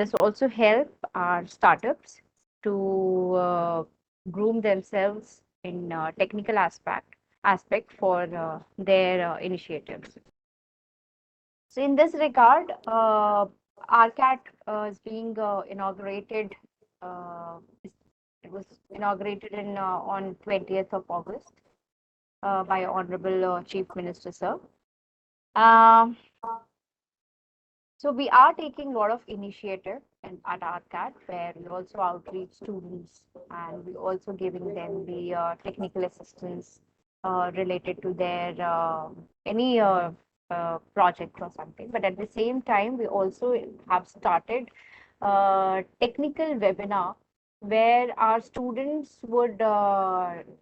This will also help our startups to groom themselves in technical aspect for their initiatives. So in this regard, RCAT is being inaugurated. It was inaugurated on 20th of August by Honorable Chief Minister, sir. Um, so we are taking a lot of initiative at RCAT, where we also outreach students and we also giving them the technical assistance related to their any project or something. But at the same time, we also have started technical webinar where our students would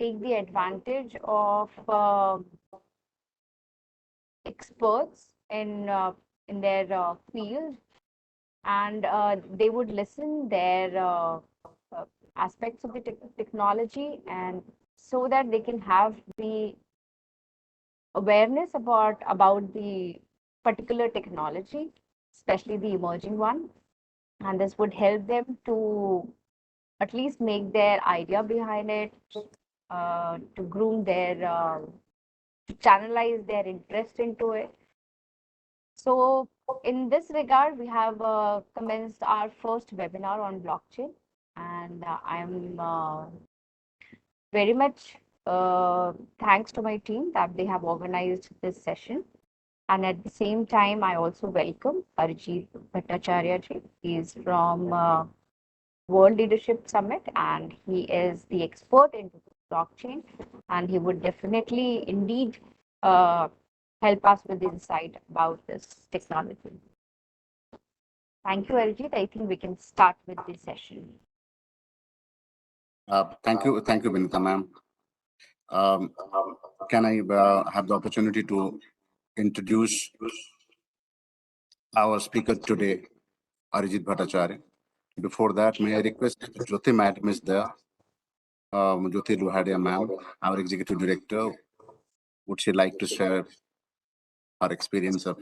take the advantage of experts in their field, and they would listen their uh, aspects of the technology, and so that they can have the awareness about the particular technology, especially the emerging one, and this would help them to at least make their idea behind it, to groom their to channelize their interest into it. So in this regard, we have commenced our first webinar on blockchain, and I'm very much thanks to my team that they have organized this session. And at the same time, I also welcome Arijit Bhattacharya ji. He is from World Leadership Summit, and he is the expert into blockchain, and he would definitely indeed uh, help us with insight about this technology. Thank you, Arijit. I think we can start with this session. Thank you, Vinita ma'am. Can I have the opportunity to introduce our speaker today, Arijit Bhattacharya? Before that, may I request if Jyoti madam is there? Jyoti Luhadia ma'am, our executive director, would she like to share her experience of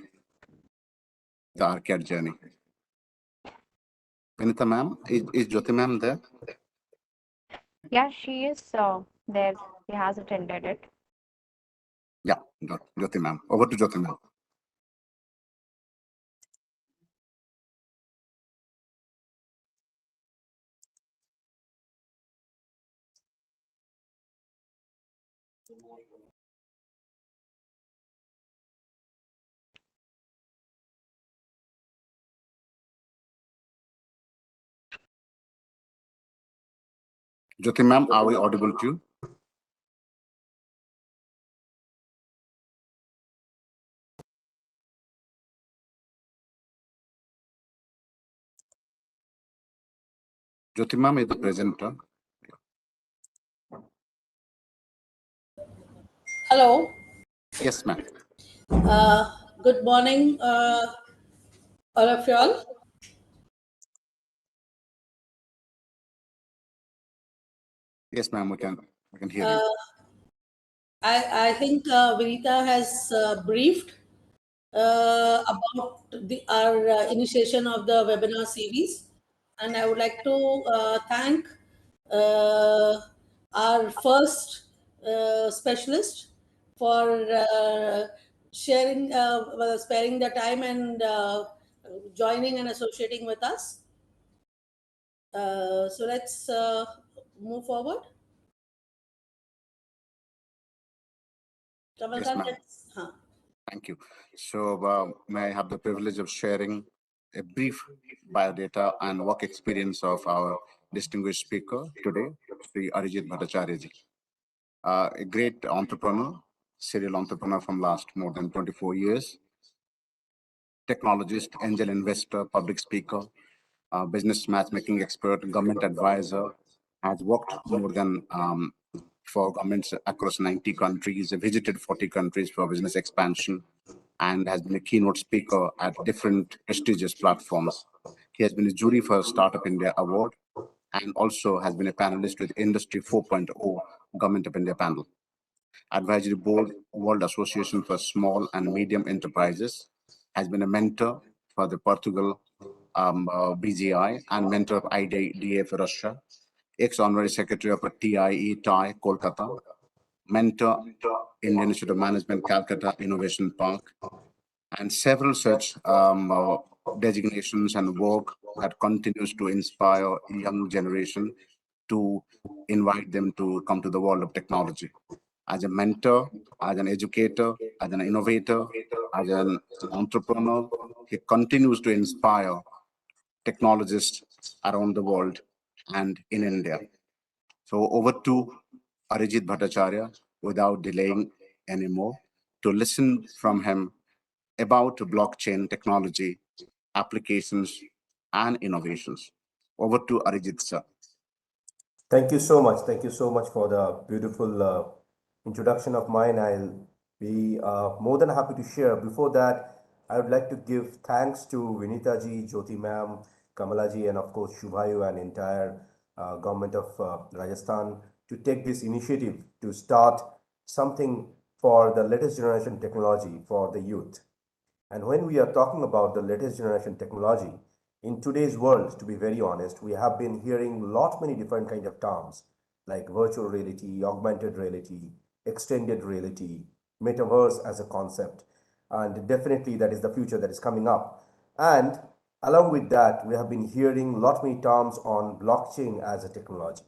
the RCAT journey? Vinita ma'am, is Jyoti ma'am there? Yeah, she is there. She has attended it. Yeah, Jyoti ma'am. Over to Jyoti ma'am. Jyoti ma'am, are we audible to you? Jyoti ma'am is the presenter. Hello. Yes, ma'am. Good morning, all of y'all. Yes, ma'am, we can hear you. I think Vinita has briefed about our initiation of the webinar series, and I would like to thank our first specialist for sparing the time and joining and associating with us. So let's move forward. Yes, ma'am. Thank you. So, may I have the privilege of sharing a brief biodata and work experience of our distinguished speaker today, Sri Arijit Bhattacharya ji. A great entrepreneur, serial entrepreneur from last more than 24 years, technologist, angel investor, public speaker, business matchmaking expert, government advisor, has worked more than for governments across 90 countries, visited 40 countries for business expansion, and has been a keynote speaker at different prestigious platforms. He has been a jury for Startup India Award and also has been a panelist with Industry 4.0 Government of India panel. Advisory Board, World Association for Small and Medium Enterprises, has been a mentor for the Portugal BGI, and mentor of IDA for Russia, ex-honorary secretary of TIE, TAI, Kolkata, mentor Indian Institute of Management, Calcutta Innovation Park, and several such designations and work that continues to inspire young generation to invite them to come to the world of technology. As a mentor, as an educator, as an innovator, as an entrepreneur, he continues to inspire technologists around the world and in India. So over to Arijit Bhattacharya, without delaying anymore, to listen from him about blockchain technology, applications, and innovations. Over to Arijit, sir. Thank you so much. Thank you so much for the beautiful introduction of mine. I'll be more than happy to share. Before that, I would like to give thanks to Vinita ji, Jyoti ma'am, Kamala ji, and of course Shubhayu and entire government of Rajasthan to take this initiative to start something for the latest generation technology for the youth. And when we are talking about the latest generation technology, in today's world, to be very honest, we have been hearing lot many different kind of terms like virtual reality, augmented reality, extended reality, metaverse as a concept. And definitely that is the future that is coming up. And along with that, we have been hearing lot many terms on blockchain as a technology.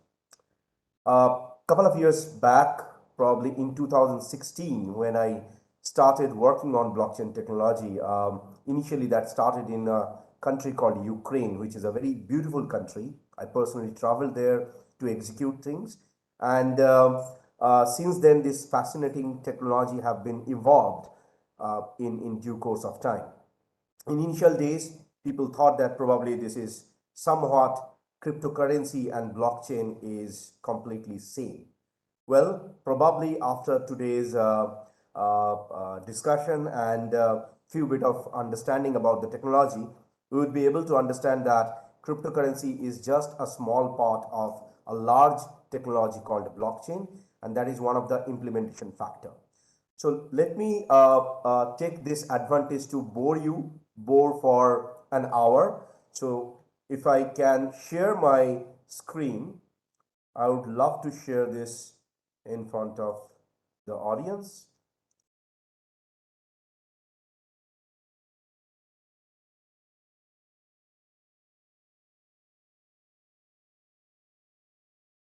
A couple of years back, probably in 2016, when I started working on blockchain technology, initially that started in a country called Ukraine, which is a very beautiful country. I personally traveled there to execute things. And since then, this fascinating technology have been evolved in due course of time. In initial days, people thought that probably this is somewhat cryptocurrency and blockchain is completely same. Well, probably after today's discussion and few bit of understanding about the technology, we would be able to understand that cryptocurrency is just a small part of a large technology called blockchain, and that is one of the implementation factor. So let me take this advantage to bore for an hour. So if I can share my screen, I would love to share this in front of the audience.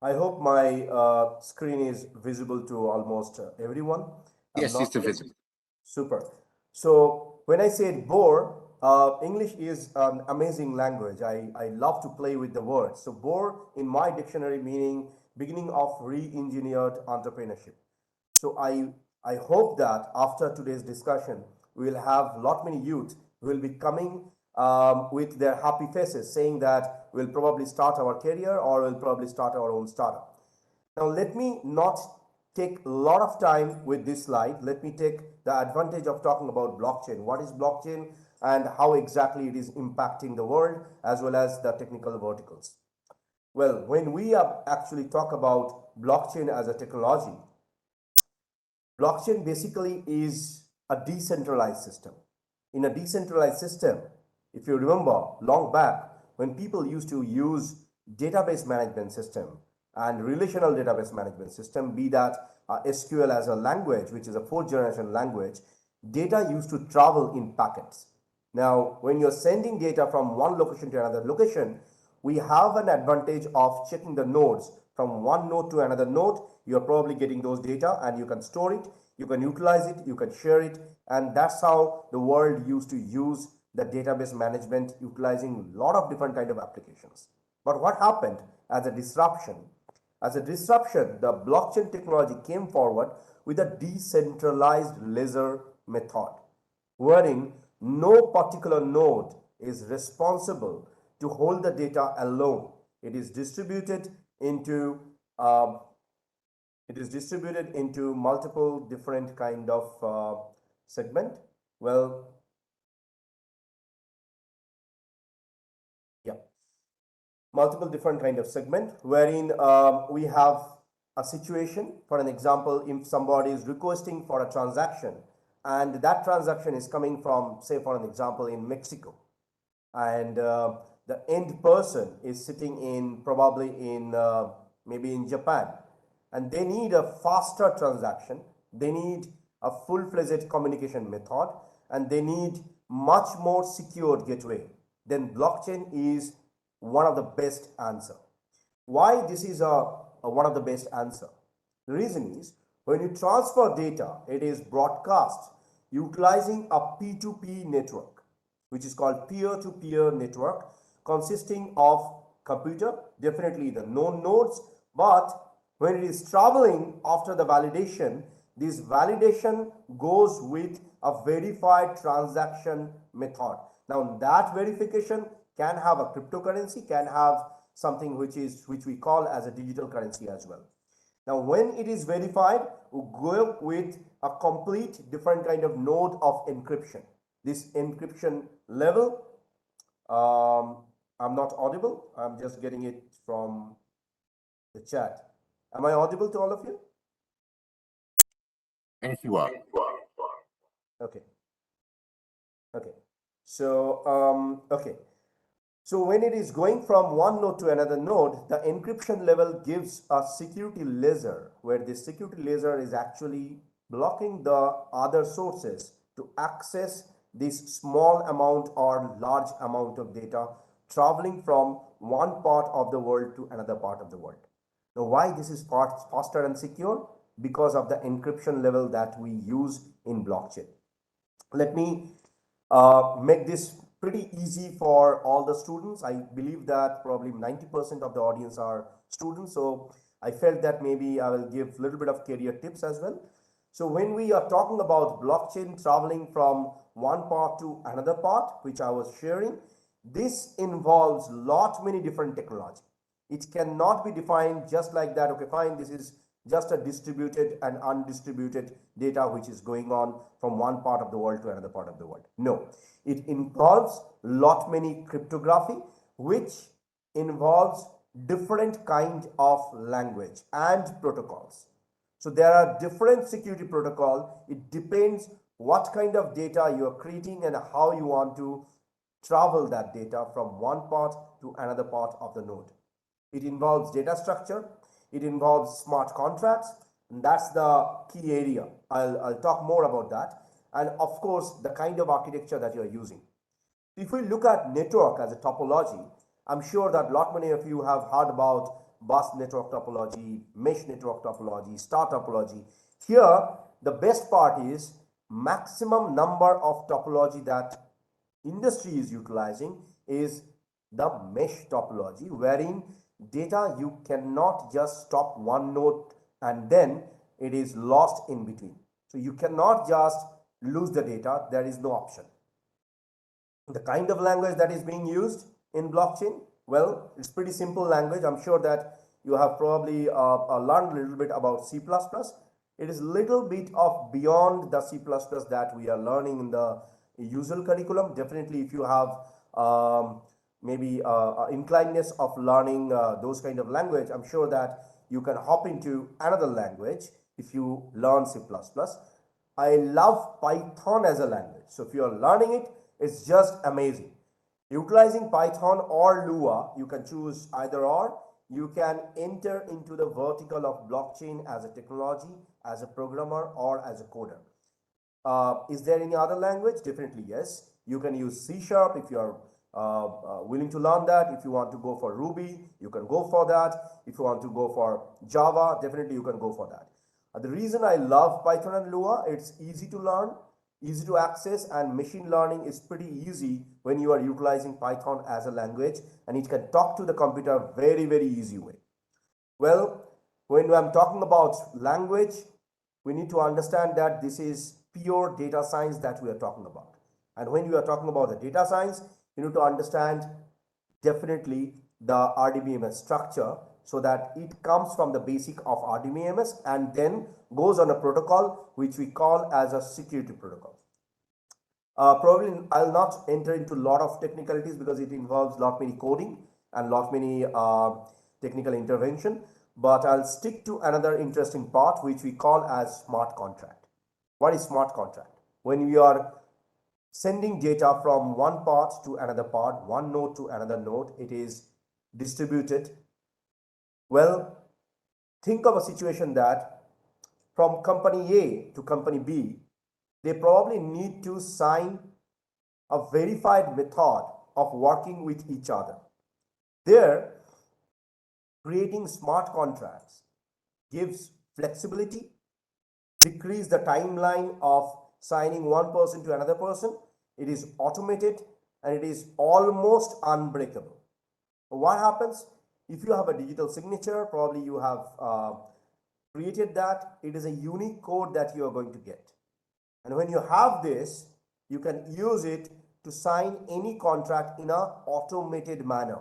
I hope my screen is visible to almost everyone. Yes, it's visible. Super. So when I said bore, English is an amazing language. I love to play with the words. So bore in my dictionary meaning beginning of re-engineered entrepreneurship. So I hope that after today's discussion, we will have a lot many youth who will be coming with their happy faces saying that we'll probably start our career or we'll probably start our own startup. Now, let me not take a lot of time with this slide. Let me take the advantage of talking about blockchain. What is blockchain and how exactly it is impacting the world as well as the technical verticals. Well, when we actually talk about blockchain as a technology, blockchain basically is a decentralized system. In a decentralized system, if you remember long back, when people used to use database management system and relational database management system, be that SQL as a language, which is a fourth generation language, data used to travel in packets. Now, when you're sending data from one location to another location, we have an advantage of checking the nodes from one node to another node. You're probably getting those data and you can store it, you can utilize it, you can share it. And that's how the world used to use the database management, utilizing a lot of different kind of applications. But what happened as a disruption? As a disruption, the blockchain technology came forward with a decentralized ledger method, wherein no particular node is responsible to hold the data alone. It is distributed into multiple different kind of segment. Well, yeah, multiple different kind of segment wherein we have a situation. For an example, if somebody is requesting for a transaction and that transaction is coming from, say for an example, in Mexico, and the end person is sitting in probably in maybe in Japan, and they need a faster transaction, they need a full-fledged communication method, and they need much more secure gateway, then blockchain is one of the best answer. Why this is a one of the best answer? The reason is when you transfer data, it is broadcast utilizing a P2P network, which is called peer-to-peer network, consisting of computer, definitely the known nodes, but when it is traveling after the validation, this validation goes with a verified transaction method. Now that verification can have a cryptocurrency, can have something which we call as a digital currency as well. Now, when it is verified, we go with a complete different kind of node of encryption. This encryption level, I'm not audible. I'm just getting it from the chat. Am I audible to all of you? If you are. Okay. Okay. So, okay. So when it is going from one node to another node, the encryption level gives a security laser, where this security laser is actually blocking the other sources to access this small amount or large amount of data traveling from one part of the world to another part of the world. Now, why this is faster and secure? Because of the encryption level that we use in blockchain. Let me make this pretty easy for all the students. I believe that probably 90% of the audience are students. So I felt that maybe I will give a little bit of career tips as well. So when we are talking about blockchain traveling from one part to another part, which I was sharing, this involves lot many different technology. It cannot be defined just like that. Okay, fine, this is just a distributed and undistributed data which is going on from one part of the world to another part of the world. No, it involves lot many cryptography, which involves different kind of language and protocols. So there are different security protocol. It depends what kind of data you are creating and how you want to travel that data from one part to another part of the node. It involves data structure, it involves smart contracts, and that's the key area. I'll talk more about that. And of course, the kind of architecture that you're using. If we look at network as a topology, I'm sure that lot many of you have heard about bus network topology, mesh network topology, star topology. Here, the best part is maximum number of topology that industry is utilizing is the mesh topology, wherein data you cannot just stop one node and then it is lost in between. So you cannot just lose the data. There is no option. The kind of language that is being used in blockchain, well, it's pretty simple language. I'm sure that you have probably learned a little bit about C++. It is a little bit of beyond the C++ that we are learning in the usual curriculum. Definitely, if you have maybe inclinedness of learning those kind of language, I'm sure that you can hop into another language if you learn C++. I love Python as a language. So if you're learning it, it's just amazing. Utilizing Python or Lua, you can choose either or. You can enter into the vertical of blockchain as a technology, as a programmer, or as a coder. Is there any other language? Definitely yes. You can use C# if you are willing to learn that. If you want to go for Ruby, you can go for that. If you want to go for Java, definitely you can go for that. The reason I love Python and Lua, it's easy to learn, easy to access, and machine learning is pretty easy when you are utilizing Python as a language, and it can talk to the computer very, very easy way. Well, when I'm talking about language, we need to understand that this is pure data science that we are talking about. And when you are talking about the data science, you need to understand definitely the RDBMS structure, so that it comes from the basic of RDBMS and then goes on a protocol which we call as a security protocol. Probably I'll not enter into a lot of technicalities because it involves lot many coding and lot many technical intervention, but I'll stick to another interesting part which we call as smart contract. What is smart contract? When we are sending data from one part to another part, one node to another node. It is distributed. Well, think of a situation that from company A to company B, they probably need to sign a verified method of working with each other. There, creating smart contracts gives flexibility, decrease the timeline of signing one person to another person. It is automated and it is almost unbreakable. What happens if you have a digital signature? Probably you have created that. It is a unique code that you are going to get. And when you have this, you can use it to sign any contract in an automated manner.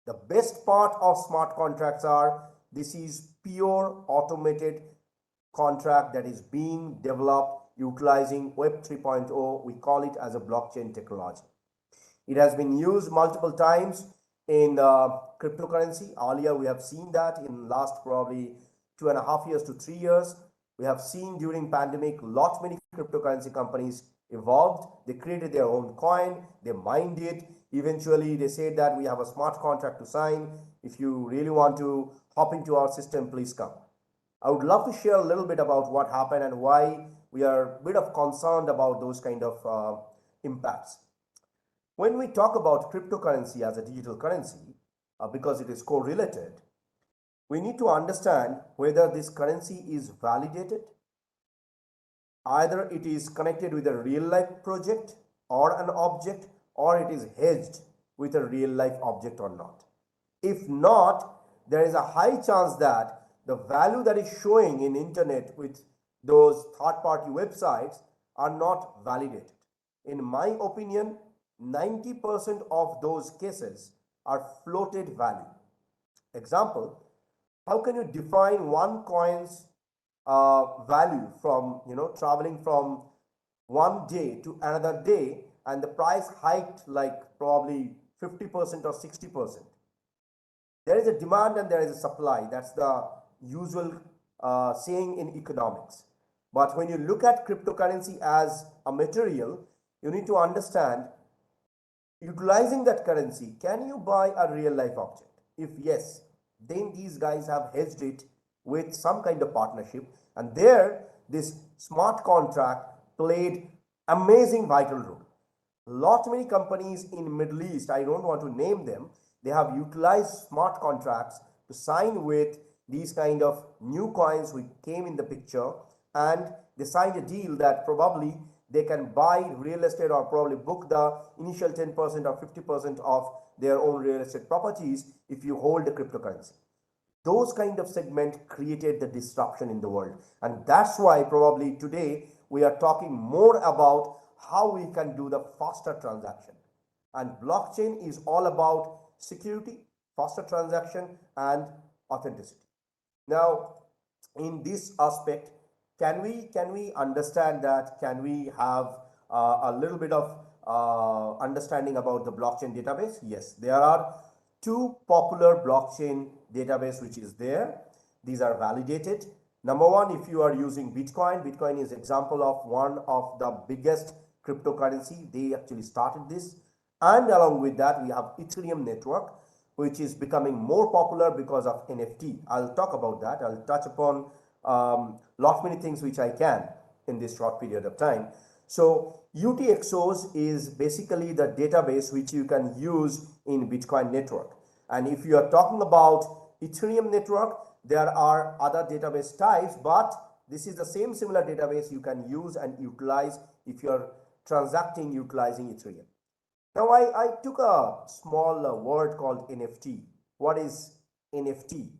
The best part of smart contracts are this is pure automated contract that is being developed utilizing Web 3.0. We call it as a blockchain technology. It has been used multiple times in cryptocurrency. Earlier, we have seen that in last probably 2.5 years to 3 years. We have seen during pandemic, many cryptocurrency companies evolved. They created their own coin. They mined it. Eventually, they said that we have a smart contract to sign. If you really want to hop into our system, please come. I would love to share a little bit about what happened and why we are a bit of concerned about those kind of impacts. When we talk about cryptocurrency as a digital currency, because it is correlated, we need to understand whether this currency is validated. Either it is connected with a real life project or an object, or it is hedged with a real life object or not. If not, there is a high chance that the value that is showing in internet with those third-party websites are not validated. In my opinion, 90% of those cases are floated value. Example, how can you define one coin's value from traveling from one day to another day and the price hiked like probably 50% or 60%? There is a demand and there is a supply. That's the usual saying in economics. But when you look at cryptocurrency as a material, you need to understand, utilizing that currency, can you buy a real life object? If yes, then these guys have hedged it with some kind of partnership, and there this smart contract played amazing vital role. Many companies in Middle East, I don't want to name them, they have utilized smart contracts to sign with these kind of new coins which came in the picture, and they signed a deal that probably they can buy real estate or probably book the initial 10% or 50% of their own real estate properties if you hold the cryptocurrency. Those kind of segment created the disruption in the world, and that's why probably today we are talking more about how we can do the faster transaction. And blockchain is all about security, faster transaction, and authenticity. Now, in this aspect, can we understand that? Can we have a little bit of understanding about the blockchain database? Yes, there are two popular blockchain database which is there. These are validated. Number one, if you are using Bitcoin, Bitcoin is example of one of the biggest cryptocurrency. They actually started this. And along with that, we have Ethereum network, which is becoming more popular because of NFT. I'll talk about that. I'll touch upon many things which I can in this short period of time. So UTXOs is basically the database which you can use in Bitcoin network. And if you are talking about Ethereum network, there are other database types, but this is the same similar database you can use and utilize if you're transacting utilizing Ethereum. Now, I took a small word called NFT. What is NFT?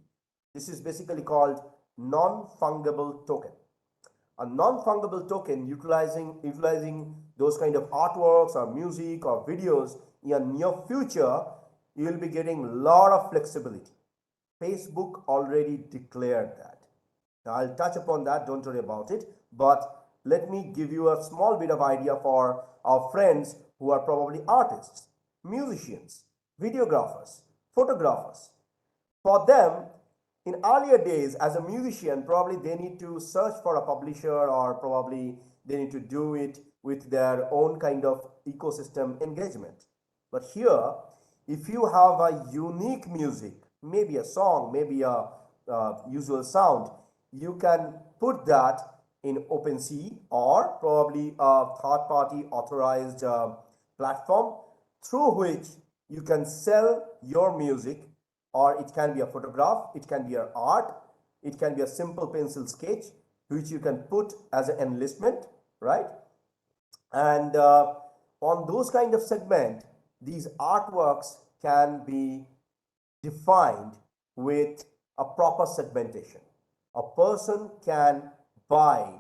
This is basically called non-fungible token. A non-fungible token utilizing those kind of artworks or music or videos in your near future, you will be getting a lot of flexibility. Facebook already declared that. Now, I'll touch upon that, don't worry about it, but let me give you a small bit of idea for our friends who are probably artists, musicians, videographers, photographers. For them, in earlier days, as a musician, probably they need to search for a publisher or probably they need to do it with their own kind of ecosystem engagement. But here, if you have a unique music, maybe a song, maybe a usual sound, you can put that in OpenSea or probably a third-party authorized platform through which you can sell your music, or it can be a photograph, it can be an art, it can be a simple pencil sketch which you can put as an enlistment, right? And on those kind of segment, these artworks can be defined with a proper segmentation. A person can buy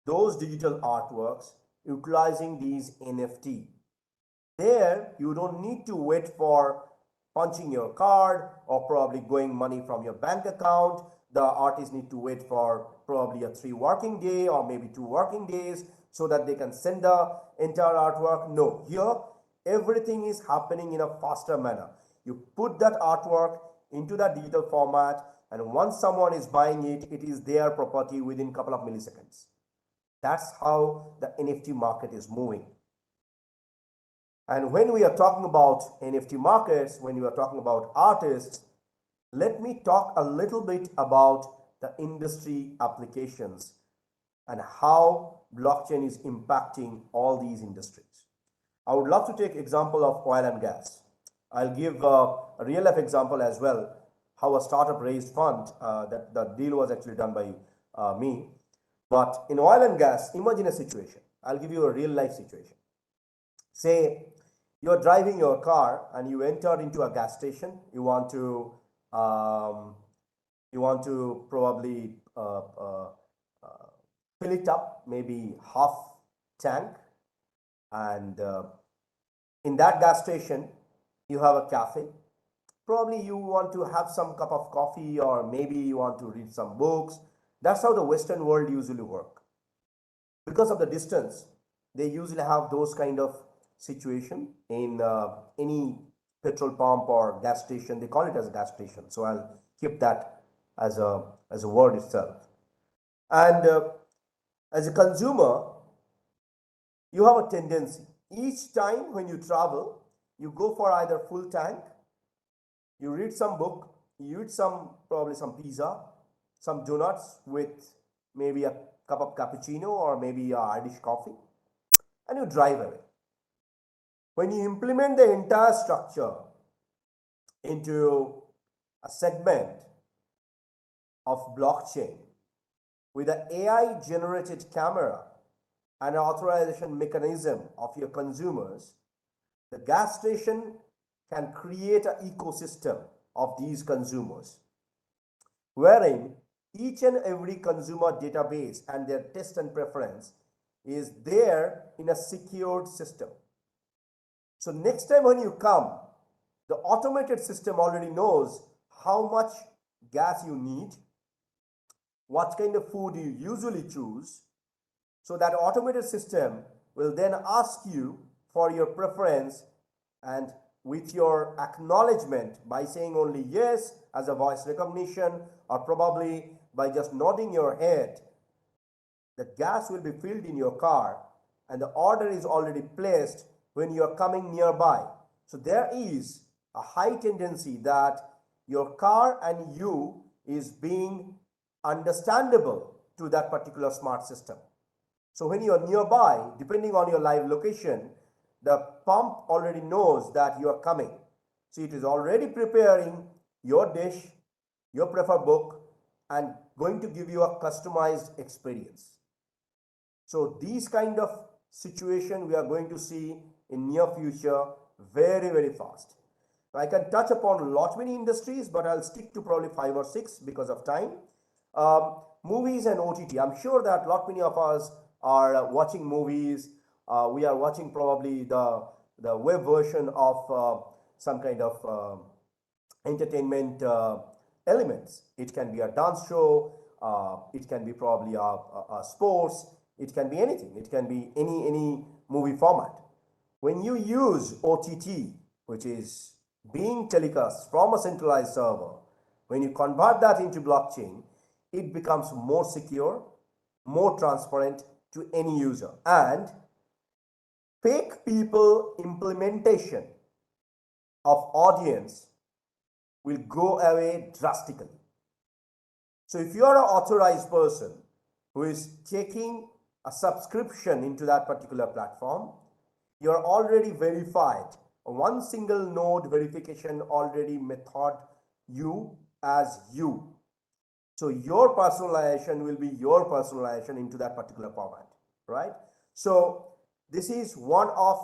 those digital artworks utilizing these NFT. There, you don't need to wait for punching your card or probably going money from your bank account. The artists need to wait for probably a 3 working day or maybe 2 working days so that they can send the entire artwork. No, here everything is happening in a faster manner. You put that artwork into that digital format, and once someone is buying it, it is their property within a couple of milliseconds. That's how the NFT market is moving. And when we are talking about NFT markets, when we are talking about artists, let me talk a little bit about the industry applications and how blockchain is impacting all these industries. I would love to take example of oil and gas. I'll give a real life example as well, how a startup raised fund. That the deal was actually done by me. But in oil and gas, imagine a situation. I'll give you a real life situation. Say you're driving your car and you enter into a gas station. You want to probably fill it up, maybe half tank, and in that gas station you have a cafe. Probably you want to have some cup of coffee, or maybe you want to read some books. That's how the Western world usually work. Because of the distance, they usually have those kind of situation in any petrol pump or gas station. They call it as a gas station. So I'll keep that as a word itself. And as a consumer, you have a tendency. Each time when you travel, you go for either full tank, you read some book, you eat probably some pizza, some donuts with maybe a cup of cappuccino or maybe a Irish coffee, and you drive away. When you implement the entire structure into a segment of blockchain with an AI generated camera and an authorization mechanism of your consumers, the gas station can create an ecosystem of these consumers, wherein each and every consumer database and their taste and preference is there in a secured system. So next time when you come, the automated system already knows how much gas you need, what kind of food you usually choose. So that automated system will then ask you for your preference, and with your acknowledgement by saying only yes as a voice recognition, or probably by just nodding your head, the gas will be filled in your car and the order is already placed when you are coming nearby. So there is a high tendency that your car and you is being understandable to that particular smart system. So when you are nearby, depending on your live location, the pump already knows that you are coming. So it is already preparing your dish, your preferred book, and going to give you a customized experience. So these kind of situation we are going to see in near future very, very fast. I can touch upon a lot many industries, but I'll stick to probably 5 or 6 because of time. Movies and OTT. I'm sure that a lot many of us are watching movies. We are watching probably the web version of some kind of entertainment elements. It can be a dance show. It can be probably a sports. It can be anything. It can be any movie format. When you use OTT, which is being telecast from a centralized server, when you convert that into blockchain, it becomes more secure, more transparent to any user. And fake people implementation of audience will go away drastically. So if you are an authorized person who is taking a subscription into that particular platform, you're already verified. One single node verification already method you as you. So your personalization will be your personalization into that particular format, right? So this is one of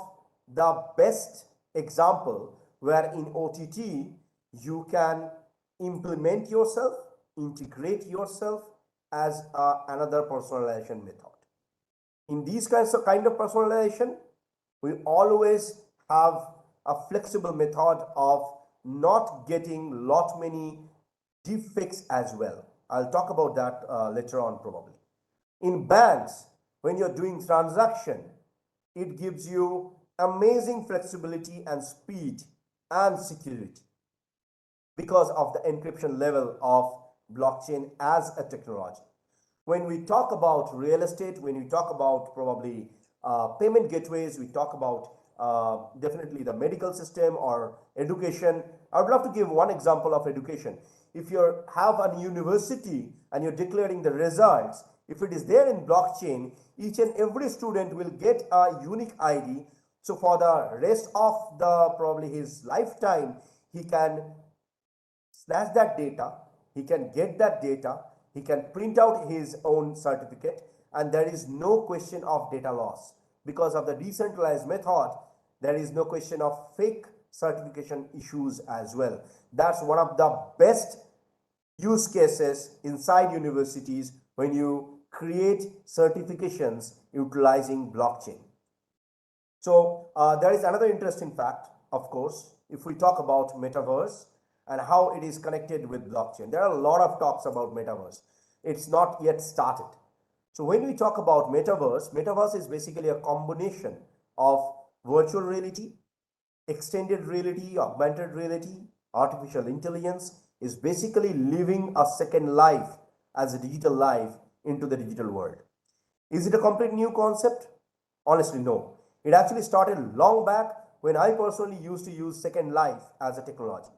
the best example where in OTT you can implement yourself, integrate yourself as another personalization method. In these kind of personalization, we always have a flexible method of not getting lot many deepfakes as well. I'll talk about that later on probably. In banks, when you're doing transaction, it gives you amazing flexibility and speed and security because of the encryption level of blockchain as a technology. When we talk about real estate, when we talk about probably payment gateways, we talk about definitely the medical system or education. I would love to give one example of education. If you have a university and you're declaring the results, if it is there in blockchain, each and every student will get a unique ID. So for the rest of the probably his lifetime, he can snatch that data, he can get that data, he can print out his own certificate, and there is no question of data loss. Because of the decentralized method, there is no question of fake certification issues as well. That's one of the best use cases inside universities when you create certifications utilizing blockchain. So there is another interesting fact, of course, if we talk about metaverse and how it is connected with blockchain. There are a lot of talks about metaverse. It's not yet started. So when we talk about metaverse, metaverse is basically a combination of virtual reality, extended reality, augmented reality, artificial intelligence is basically living a second life as a digital life into the digital world. Is it a complete new concept? Honestly, no. It actually started long back when I personally used to use Second Life as a technology.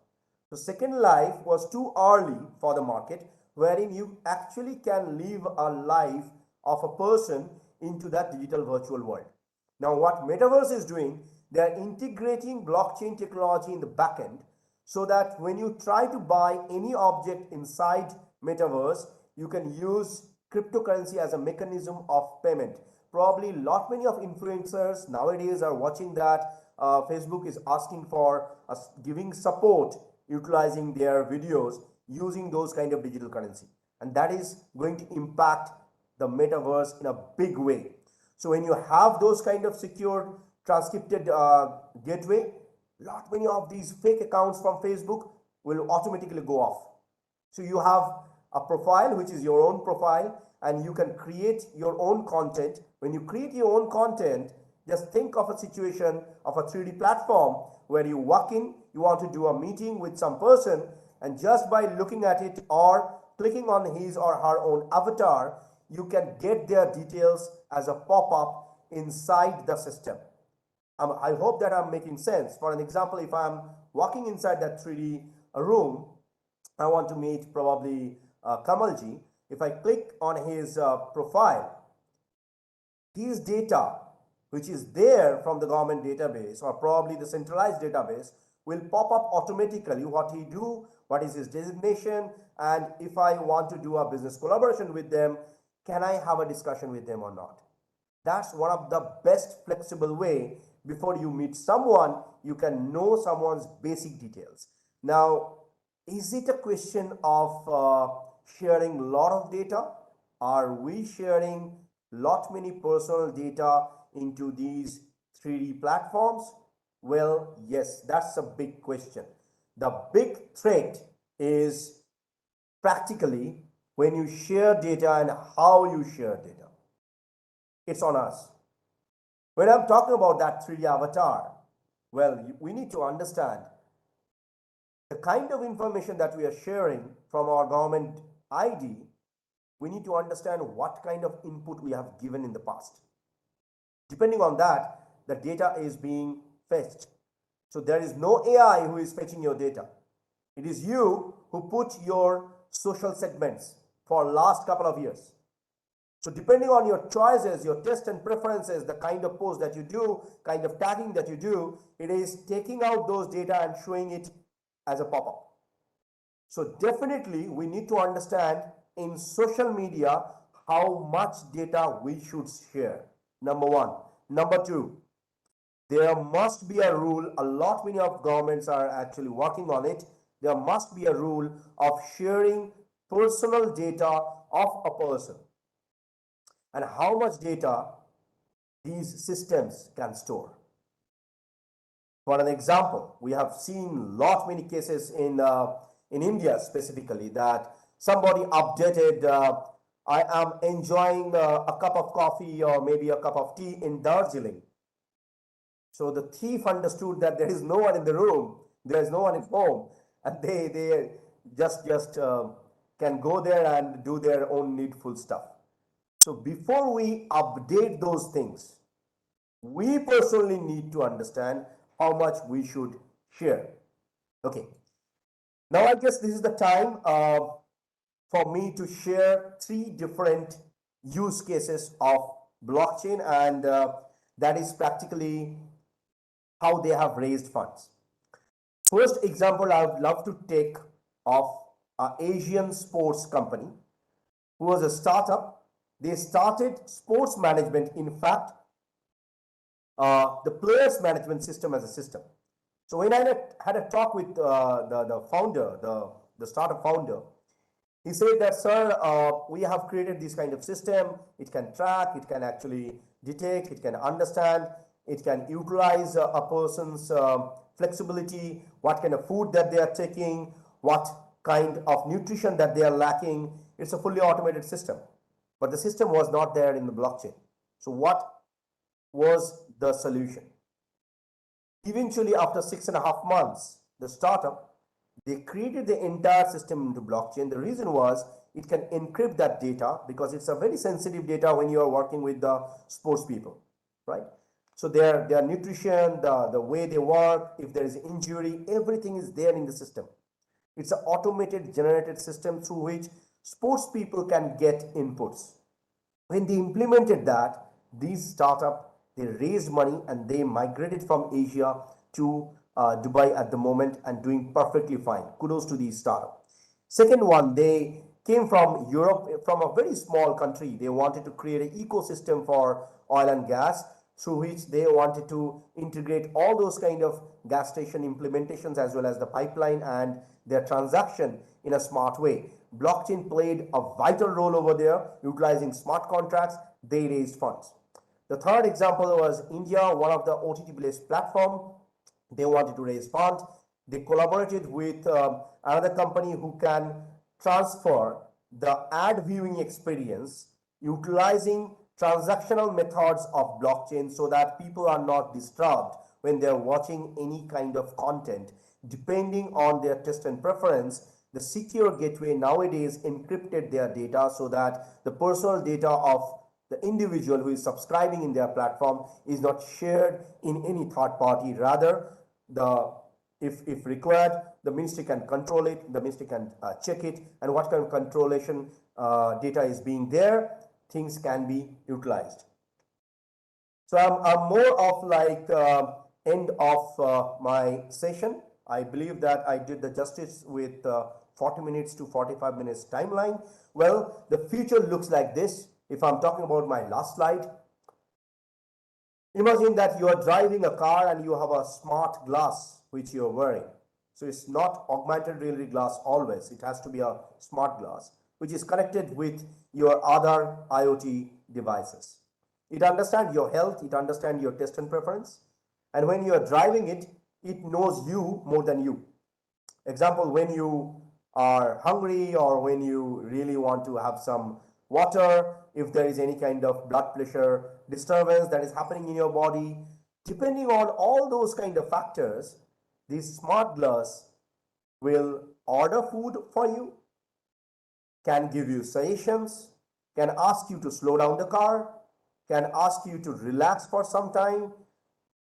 So Second Life was too early for the market, wherein you actually can live a life of a person into that digital virtual world. Now, what Metaverse is doing, they are integrating blockchain technology in the backend so that when you try to buy any object inside Metaverse, you can use cryptocurrency as a mechanism of payment. Probably lot many of influencers nowadays are watching that. Facebook is asking for giving support utilizing their videos using those kind of digital currency, and that is going to impact the metaverse in a big way. So when you have those kind of secured transcripted gateway, lot many of these fake accounts from Facebook will automatically go off. So you have a profile which is your own profile, and you can create your own content. When you create your own content, just think of a situation of a 3D platform where you walk in, you want to do a meeting with some person, and just by looking at it or clicking on his or her own avatar, you can get their details as a pop-up inside the system. I hope that I'm making sense. For an example, if I'm walking inside that 3D room, I want to meet probably Kamalji. If I click on his profile, his data, which is there from the government database or probably the centralized database, will pop up automatically. What he do, what is his designation, and if I want to do a business collaboration with them, can I have a discussion with them or not? That's one of the best flexible way. Before you meet someone, you can know someone's basic details. Now, is it a question of sharing a lot of data? Are we sharing lot many personal data into these 3D platforms? Well, yes, that's a big question. The big threat is practically when you share data and how you share data. It's on us. When I'm talking about that 3D avatar, well, we need to understand the kind of information that we are sharing from our government ID. We need to understand what kind of input we have given in the past. Depending on that, the data is being fetched. So there is no AI who is fetching your data. It is you who put your social segments for last couple of years. So depending on your choices, your taste and preferences, the kind of post that you do, kind of tagging that you do, it is taking out those data and showing it as a pop-up. So definitely we need to understand in social media how much data we should share. Number one. Number two, there must be a rule. A lot many of governments are actually working on it. There must be a rule of sharing personal data of a person and how much data these systems can store. For an example, we have seen lot many cases in India specifically that somebody updated, I am enjoying a cup of coffee or maybe a cup of tea in Darjeeling. So the thief understood that there is no one in the room, there is no one at home, and they just can go there and do their own needful stuff. So before we update those things, we personally need to understand how much we should share. Okay. Now I guess this is the time for me to share 3 different use cases of blockchain, and that is practically how they have raised funds. First example I would love to take of an Asian sports company who was a startup. They started sports management, in fact, the players management system as a system. So when I had a talk with the founder, the startup founder, he said that, sir, we have created this kind of system. It can track, it can actually detect, it can understand, it can utilize a person's flexibility, what kind of food that they are taking, what kind of nutrition that they are lacking. It's a fully automated system. But the system was not there in the blockchain. So what was the solution? Eventually, after 6.5 months, the startup, they created the entire system into blockchain. The reason was it can encrypt that data because it's a very sensitive data when you are working with the sports people, right? So their nutrition, the way they work, if there is injury, everything is there in the system. It's an automated generated system through which sports people can get inputs. When they implemented that, these startup, they raised money and they migrated from Asia to Dubai at the moment and doing perfectly fine. Kudos to these startup. Second one, they came from Europe, from a very small country. They wanted to create an ecosystem for oil and gas through which they wanted to integrate all those kind of gas station implementations as well as the pipeline and their transaction in a smart way. Blockchain played a vital role over there, utilizing smart contracts. They raised funds. The third example was India, one of the OTT-based platform. They wanted to raise funds. They collaborated with another company who can transfer the ad viewing experience utilizing transactional methods of blockchain so that people are not disturbed when they're watching any kind of content. Depending on their taste and preference, the secure gateway nowadays encrypted their data so that the personal data of the individual who is subscribing in their platform is not shared in any third party. Rather, if required, the ministry can control it, the ministry can check it, and what kind of controlation data is being there, things can be utilized. So I'm more of like end of my session. I believe that I did the justice with 40 minutes to 45 minutes timeline. Well, the future looks like this. If I'm talking about my last slide, imagine that you are driving a car and you have a smart glass which you're wearing. So it's not augmented reality glass always. It has to be a smart glass which is connected with your other IoT devices. It understands your health, it understands your taste and preference. And when you are driving it, it knows you more than you. Example, when you are hungry or when you really want to have some water, if there is any kind of blood pressure disturbance that is happening in your body, depending on all those kind of factors, this smart glass will order food for you, can give you suggestions, can ask you to slow down the car, can ask you to relax for some time,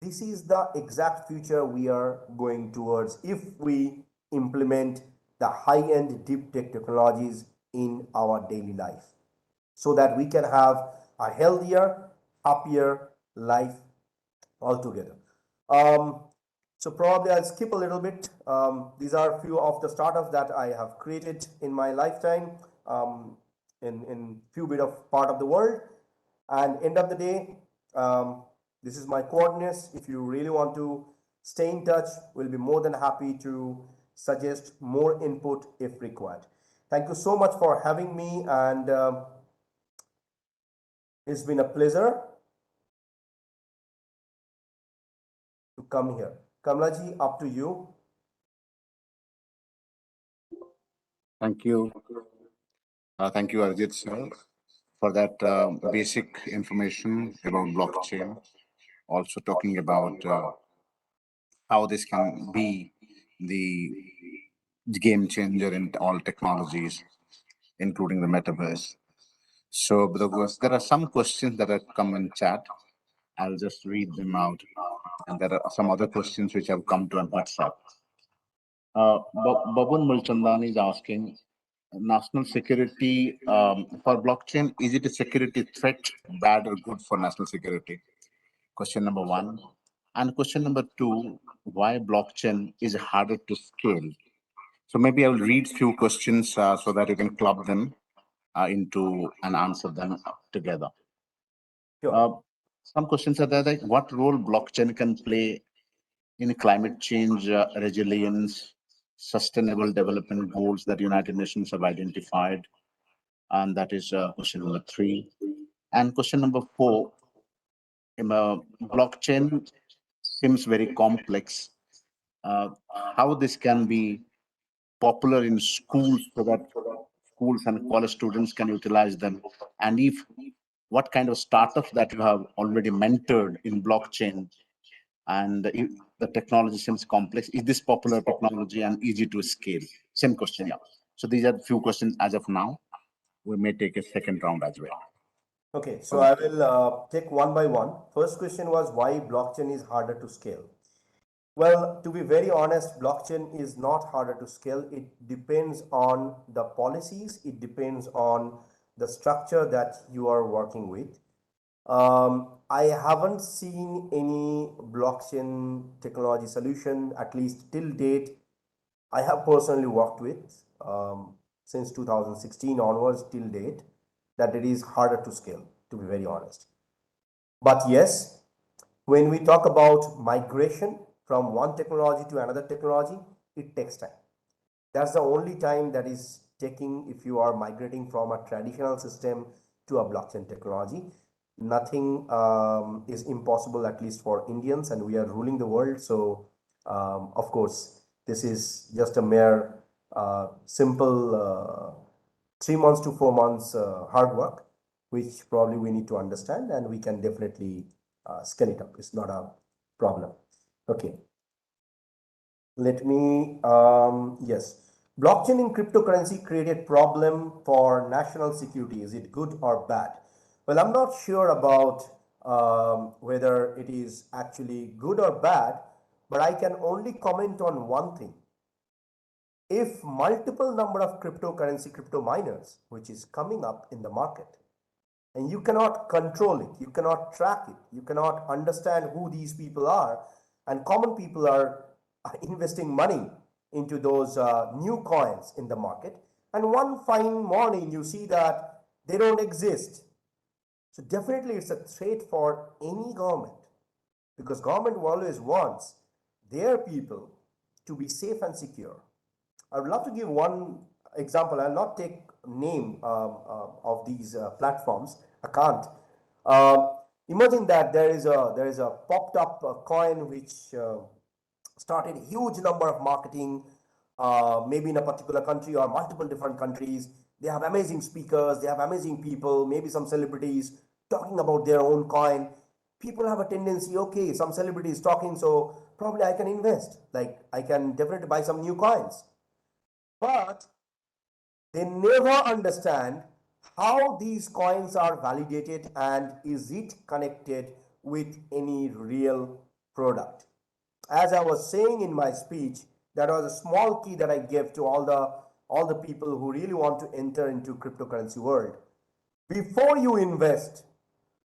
this is the exact future we are going towards if we implement the high-end deep tech technologies in our daily life, so that we can have a healthier, happier life altogether. Um, so probably I'll skip a little bit. These are a few of the startups that I have created in my lifetime, in few bit of part of the world. And end of the day, this is my coordinates. If you really want to stay in touch, we'll be more than happy to suggest more input if required. Thank you so much for having me, and it's been a pleasure to come here. Kamlaji, up to you. Thank you. Thank you, Arjit sir, for that basic information about blockchain. Also talking about how this can be the game changer in all technologies, including the metaverse. So there are some questions that have come in chat. I'll just read them out. And there are some other questions which have come to on WhatsApp. Babun Mulchandani is asking, national security for blockchain, is it a security threat, bad or good for national security? Question number one. And question number two, why blockchain is harder to scale? So maybe I will read few questions so that you can club them into and answer them together. Sure. Some questions are there like what role blockchain can play in climate change, resilience, sustainable development goals that United Nations have identified, and that is question number three. And question number four, blockchain seems very complex. Uh, how this can be popular in schools so that schools and college students can utilize them, and if what kind of startups that you have already mentored in blockchain, and if the technology seems complex, is this popular technology and easy to scale? Same question, yeah. So these are few questions as of now. We may take a second round as well. Okay, so I will take one by one. First question was why blockchain is harder to scale. Well, to be very honest, blockchain is not harder to scale. It depends on the policies, it depends on the structure that you are working with. I haven't seen any blockchain technology solution, at least till date, I have personally worked with since 2016 onwards till date, that it is harder to scale, to be very honest. But yes, when we talk about migration from one technology to another technology, it takes time. That's the only time that is taking if you are migrating from a traditional system to a blockchain technology. Nothing is impossible, at least for Indians, and we are ruling the world. So, of course, this is just a mere simple 3 months to 4 months hard work, which probably we need to understand, and we can definitely scale it up. It's not a problem. Okay. Let me, yes. Blockchain in cryptocurrency created problem for national security. Is it good or bad? Well, I'm not sure about whether it is actually good or bad, but I can only comment on one thing. If multiple number of cryptocurrency, crypto miners, which is coming up in the market, and you cannot control it, you cannot track it, you cannot understand who these people are, and common people are investing money into those new coins in the market, and one fine morning you see that they don't exist. So definitely it's a threat for any government, because government always wants their people to be safe and secure. I would love to give one example. I'll not take name of these platforms. I can't. Imagine that there is a popped up coin which started huge number of marketing, maybe in a particular country or multiple different countries. They have amazing speakers, they have amazing people, maybe some celebrities talking about their own coin. People have a tendency, okay, some celebrity is talking, so probably I can invest. Like I can definitely buy some new coins. But they never understand how these coins are validated and is it connected with any real product. As I was saying in my speech, that was a small key that I gave to all the people who really want to enter into cryptocurrency world. Before you invest,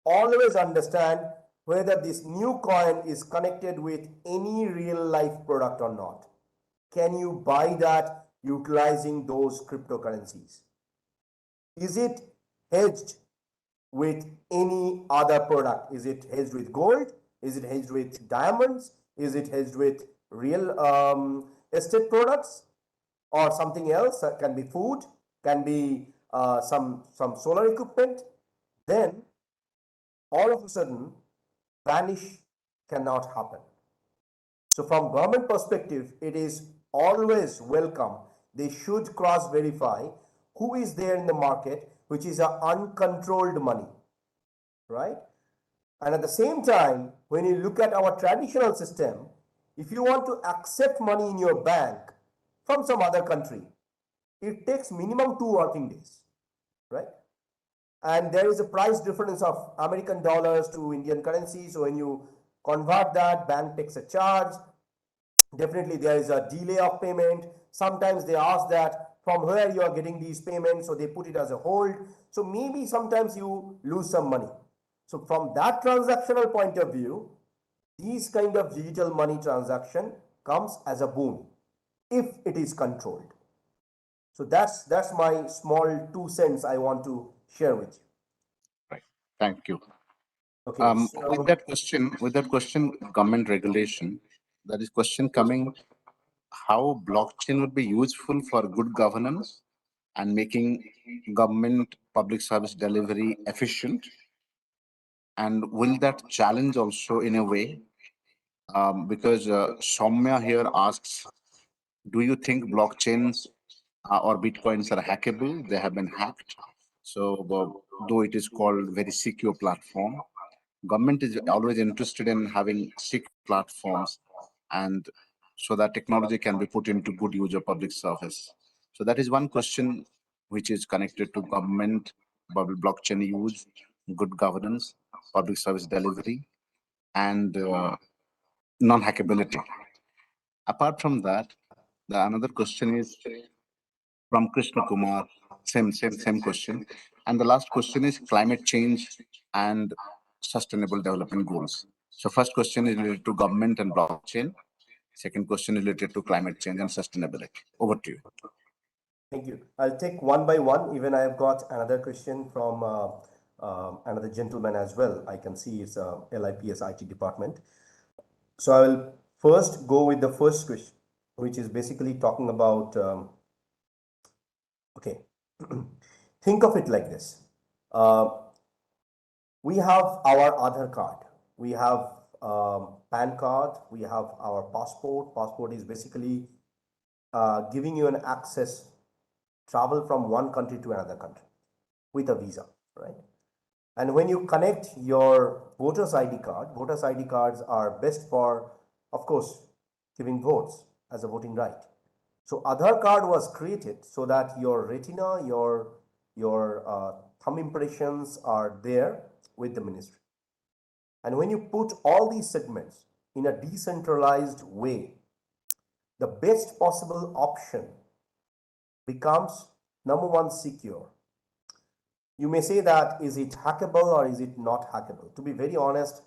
always understand whether this new coin is connected with any real life product or not. Can you buy that utilizing those cryptocurrencies? Is it hedged with any other product? Is it hedged with gold? Is it hedged with diamonds? Is it hedged with real estate products or something else? That can be food, can be some solar equipment. Then all of a sudden, vanish cannot happen. So from government perspective, it is always welcome. They should cross verify who is there in the market, which is a uncontrolled money, right? And at the same time, when you look at our traditional system, if you want to accept money in your bank from some other country, it takes minimum 2 working days, right? And there is a price difference of American dollars to Indian currency. So when you convert that, bank takes a charge. Definitely there is a delay of payment. Sometimes they ask that from where you are getting these payments, so they put it as a hold. So maybe sometimes you lose some money. So from that transactional point of view, these kind of digital money transaction comes as a boon if it is controlled. So that's my small 2 cents I want to share with you. Right. Thank you. Okay. With that question, government regulation, there is question coming how blockchain would be useful for good governance and making government public service delivery efficient. And will that challenge also in a way? Because Soumya here asks, do you think blockchains or bitcoins are hackable? They have been hacked. So though it is called very secure platform, government is always interested in having secure platforms and so that technology can be put into good use of public service. So that is one question which is connected to government, blockchain use, good governance, public service delivery, and non-hackability. Apart from that, the another question is from Krishna Kumar, same question. And the last question is climate change and sustainable development goals. So first question is related to government and blockchain. Second question is related to climate change and sustainability. Over to you. Thank you. I'll take one by one. Even I have got another question from another gentleman as well. I can see it's LIPS IT department. So I will first go with the first question, which is basically talking about, okay, think of it like this. We have our Aadhaar card. We have PAN card. We have our passport. Passport is basically giving you an access, travel from one country to another country with a visa, right? And when you connect your voter's ID card, voter's ID cards are best for, of course, giving votes as a voting right. So Aadhaar card was created so that your retina, your thumb impressions are there with the ministry. And when you put all these segments in a decentralized way, the best possible option becomes number one, secure. You may say that is it hackable or is it not hackable? To be very honest,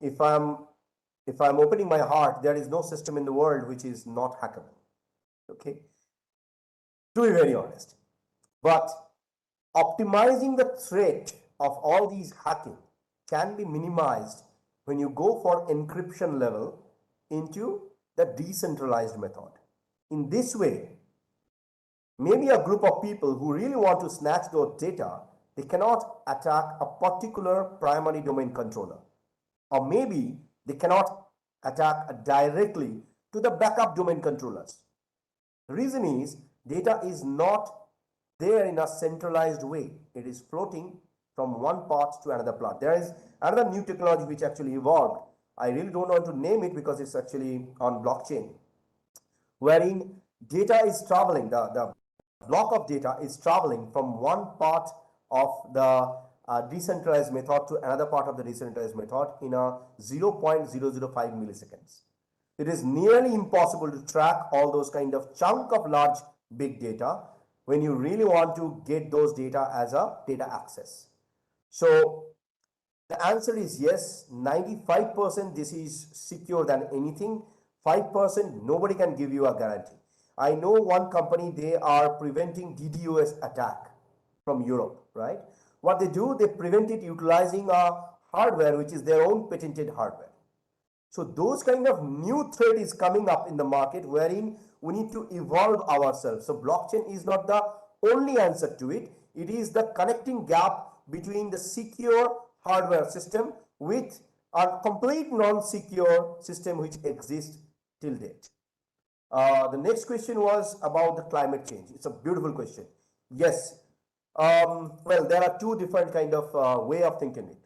if I'm opening my heart, there is no system in the world which is not hackable. Okay, to be very honest. But optimizing the threat of all these hacking can be minimized when you go for encryption level into the decentralized method. In this way, maybe a group of people who really want to snatch those data, they cannot attack a particular primary domain controller. Or maybe they cannot attack directly to the backup domain controllers. The reason is data is not there in a centralized way. It is floating from one part to another part. There is another new technology which actually evolved. I really don't want to name it because it's actually on blockchain, wherein data is traveling, the block of data is traveling from one part of the decentralized method to another part of the decentralized method in a 0.005 milliseconds. It is nearly impossible to track all those kind of chunk of large big data when you really want to get those data as a data access. So the answer is yes, 95% this is secure than anything. 5% nobody can give you a guarantee. I know one company, they are preventing DDoS attack from Europe, right? What they do, they prevent it utilizing a hardware which is their own patented hardware. So those kind of new threat is coming up in the market wherein we need to evolve ourselves. So blockchain is not the only answer to it. It is the connecting gap between the secure hardware system with a complete non-secure system which exists till date. The next question was about the climate change. It's a beautiful question. Yes. Well, there are two different kind of way of thinking it.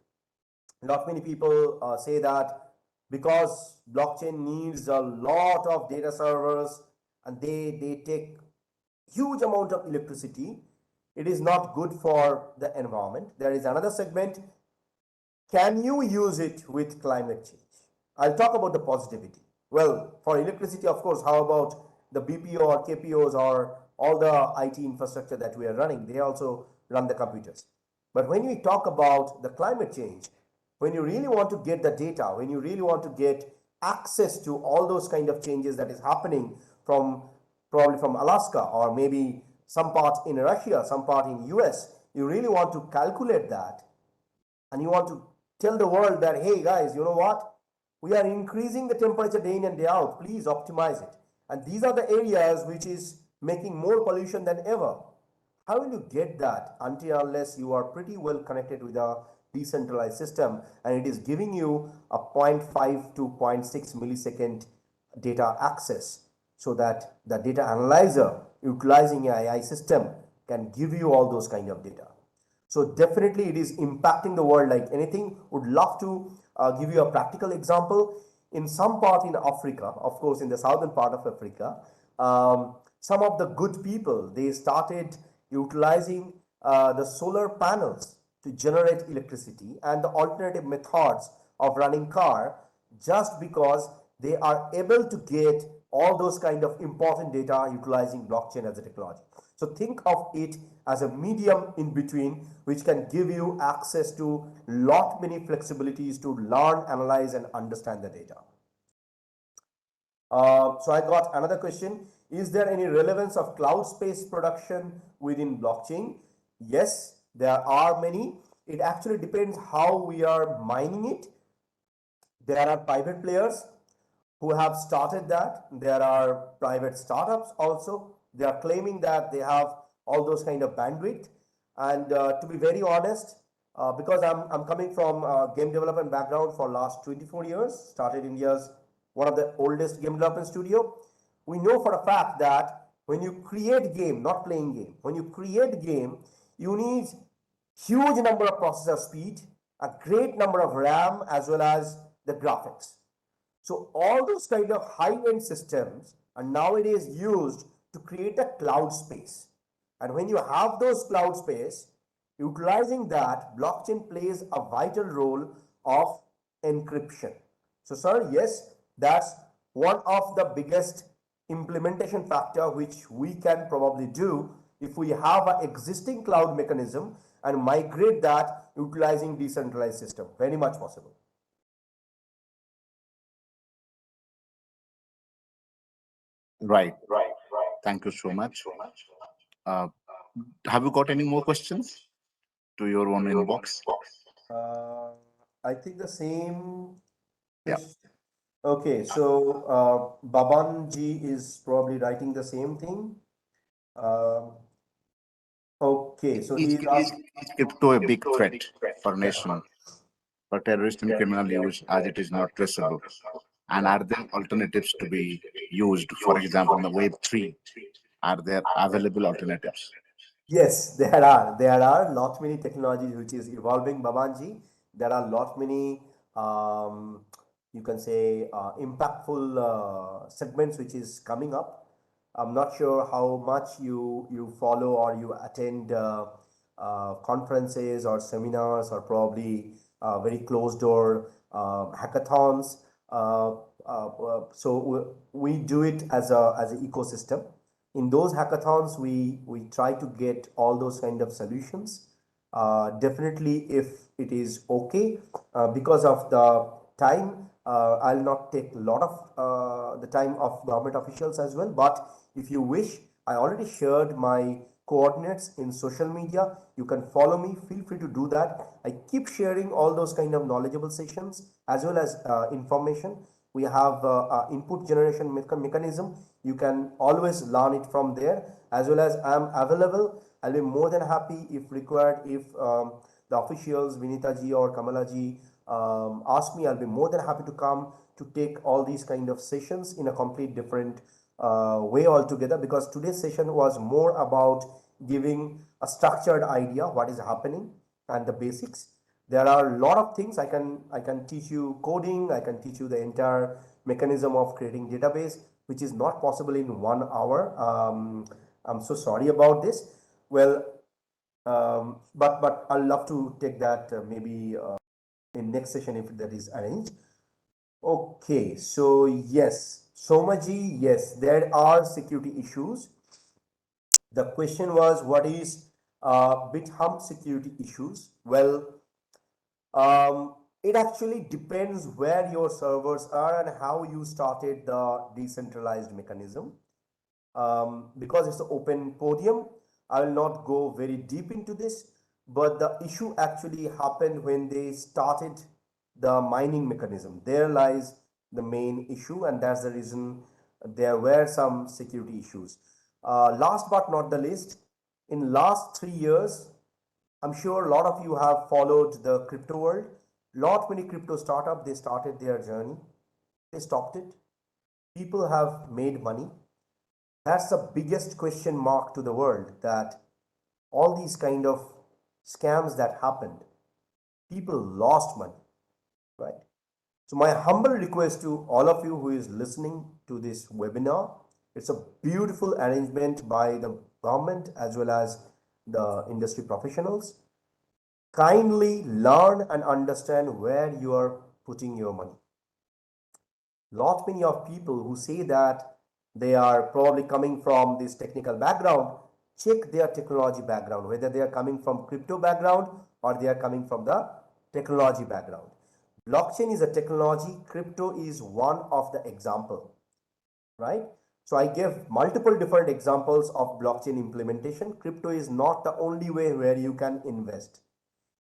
Not many people say that because blockchain needs a lot of data servers and they take huge amount of electricity, it is not good for the environment. There is another segment, can you use it with climate change? I'll talk about the positivity. Well, for electricity, of course, how about the BPO or KPOs or all the IT infrastructure that we are running? They also run the computers. But when we talk about the climate change, when you really want to get the data, when you really want to get access to all those kind of changes that is happening from probably from Alaska or maybe some part in Russia, some part in US, you really want to calculate that and you want to tell the world that, hey guys, you know what? We are increasing the temperature day in and day out. Please optimize it. And these are the areas which is making more pollution than ever. How will you get that until unless you are pretty well connected with a decentralized system and it is giving you a 0.5 to 0.6 millisecond data access so that the data analyzer utilizing an AI system can give you all those kind of data. So definitely it is impacting the world like anything. Would love to give you a practical example. In some part in Africa, of course, in the southern part of Africa, some of the good people, they started utilizing the solar panels to generate electricity and the alternative methods of running car just because they are able to get all those kind of important data utilizing blockchain as a technology. So think of it as a medium in between which can give you access to lot many flexibilities to learn, analyze and understand the data. So I got another question. Is there any relevance of cloud space production within blockchain? Yes, there are many. It actually depends how we are mining it. There are private players who have started that. There are private startups also. They are claiming that they have all those kind of bandwidth. And to be very honest, because I'm coming from a game development background for last 24 years, started India's one of the oldest game development studio. We know for a fact that when you create game, not playing game, when you create game, you need huge number of processor speed, a great number of RAM as well as the graphics. So all those kind of high-end systems are nowadays used to create a cloud space. And when you have those cloud space, utilizing that, blockchain plays a vital role of encryption. So sir, yes, that's one of the biggest implementation factor which we can probably do if we have an existing cloud mechanism and migrate that utilizing decentralized system. Very much possible. Right. Thank you so much. Have you got any more questions to your own inbox? I think the same. Yeah. Okay, so Babanji is probably writing the same thing. Okay, so Is he's asking. crypto a big threat for nation, for terrorist and criminal use as it is not traceable? And are there alternatives to be used? For example, in the Web3, are there available alternatives? Yes, there are. There are lot many technologies which is evolving, Babanji. There are lot many, you can say, impactful segments which is coming up. I'm not sure how much you follow or you attend conferences or seminars or probably very closed door hackathons. So we do it as an ecosystem. In those hackathons, we try to get all those kind of solutions. Definitely, if it is okay, because of the time, I'll not take a lot of the time of government officials as well. But if you wish, I already shared my coordinates in social media. You can follow me. Feel free to do that. I keep sharing all those kind of knowledgeable sessions as well as information. We have input generation mechanism. You can always learn it from there, as well as I'm available. I'll be more than happy if required. If the officials, Vinita ji or Kamala ji, ask me, I'll be more than happy to come to take all these kind of sessions in a complete different way altogether, because today's session was more about giving a structured idea what is happening and the basics. There are a lot of things I can teach you coding. I can teach you the entire mechanism of creating database, which is not possible in 1 hour. I'm so sorry about this. Well, but I'll love to take that maybe in next session if that is arranged. Okay, so yes, Somaji, yes, there are security issues. The question was, what is BitHump security issues? Well, it actually depends where your servers are and how you started the decentralized mechanism. Because it's an open podium, I will not go very deep into this, but the issue actually happened when they started the mining mechanism. There lies the main issue, and that's the reason there were some security issues. Last but not the least, in last 3 years, I'm sure a lot of you have followed the crypto world. Lot many crypto startups, they started their journey, they stopped it. People have made money. That's the biggest question mark to the world, that all these kind of scams that happened, people lost money, right? So my humble request to all of you who is listening to this webinar, it's a beautiful arrangement by the government as well as the industry professionals. Kindly learn and understand where you are putting your money. Lot many of people who say that they are probably coming from this technical background, check their technology background, whether they are coming from crypto background or they are coming from the technology background. Blockchain is a technology, crypto is one of the example, right? So I give multiple different examples of blockchain implementation. Crypto is not the only way where you can invest.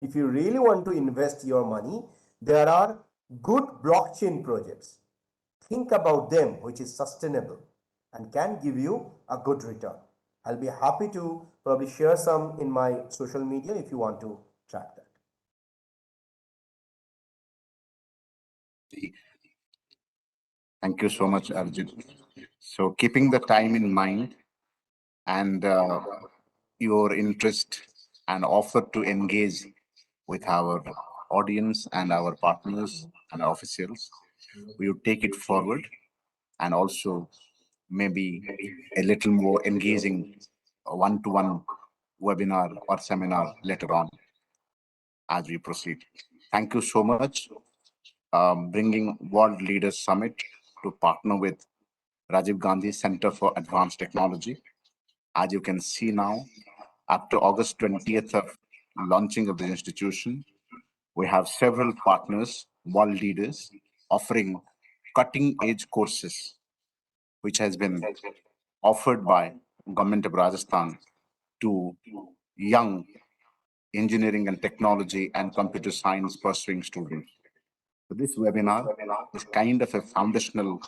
If you really want to invest your money, there are good blockchain projects. Think about them, which is sustainable and can give you a good return. I'll be happy to probably share some in my social media if you want to track that. Thank you so much, Arjun. So keeping the time in mind and your interest and offer to engage with our audience and our partners and officials, we will take it forward, and also maybe a little more engaging one-to-one webinar or seminar later on as we proceed. Thank you so much. Bringing World Leaders Summit to partner with Rajiv Gandhi Center for Advanced Technology. As you can see now, up to August 20th of launching of the institution, we have several partners, world leaders, offering cutting edge courses, which has been offered by Government of Rajasthan to young engineering and technology and computer science pursuing students. So this webinar is kind of a foundational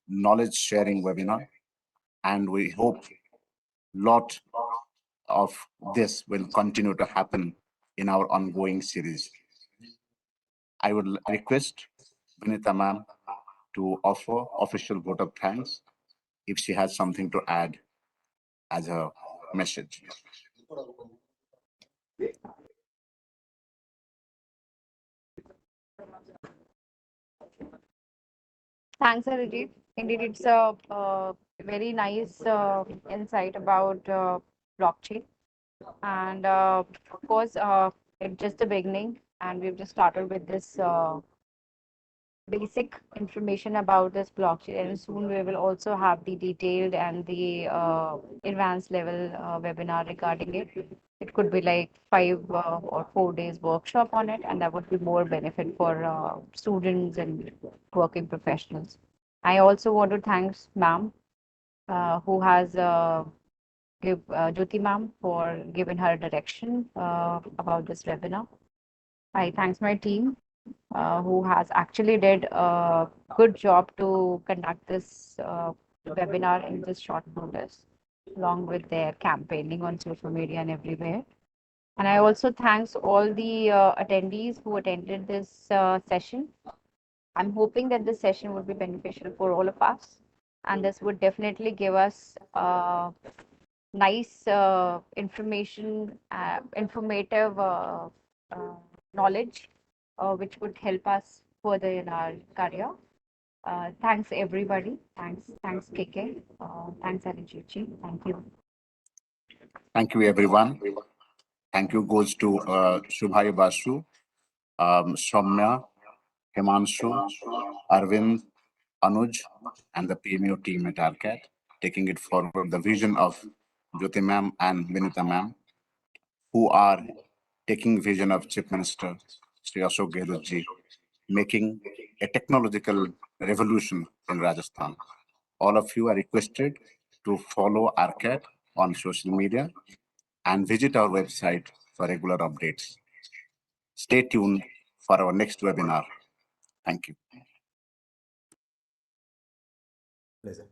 knowledge sharing webinar, and we hope lot of this will continue to happen in our ongoing series. I would request Vinita ma'am to offer official vote of thanks if she has something to add as a message. Thanks, Arijit. Indeed, it's a very nice insight about blockchain. And of course, it's just the beginning, and we've just started with this basic information about this blockchain. And soon we will also have the detailed and the advanced level webinar regarding it. It could be like 5 or 4 days workshop on it, and that would be more benefit for students and working professionals. I also want to thank ma'am who has give Jyoti ma'am for giving her direction about this webinar. I thanks my team who has actually did a good job to conduct this webinar in this short notice, along with their campaigning on social media and everywhere. And I also thanks all the attendees who attended this session. I'm hoping that this session would be beneficial for all of us, and this would definitely give us nice informative knowledge, which would help us further in our career. Thanks everybody. Thanks KK. Thanks Anujuji. Thank you. Thank you, everyone. Thank you goes to Shubhai Basu, Soumya, Himanshu, Arvind, Anuj, and the PMO team at ARCAT, taking it forward the vision of Jyoti ma'am and Vinita ma'am, who are taking vision of Chief Minister Sri Ashok Gehlot ji, making a technological revolution in Rajasthan. All of you are requested to follow ARCAT on social media and visit our website for regular updates. Stay tuned for our next webinar. Thank you. Pleasure.